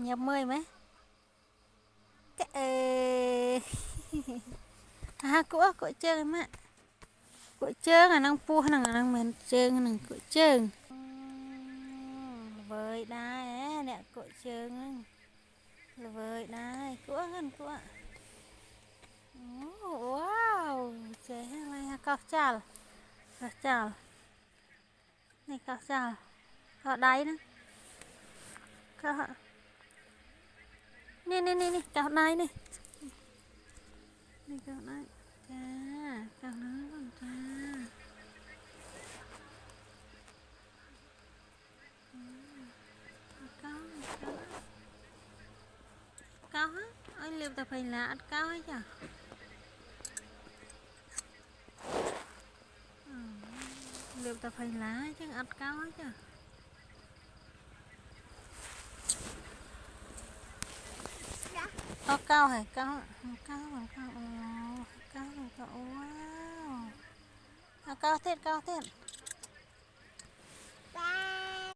nhập mười mấy cái của chơi mà của chơi là năng pu năng năng mình chơi năng của chơi với đai nè của chơi với đai của wow chơi hay cao chào này cao chào họ đáy nữa cao họ nè cao đáy này cao đáy cao nó còn cha cao hết anh liều tập hình là ăn cao ấy chả liều tập hình lá chứ ăn cao ấy chả cao hả cao wow cao thiết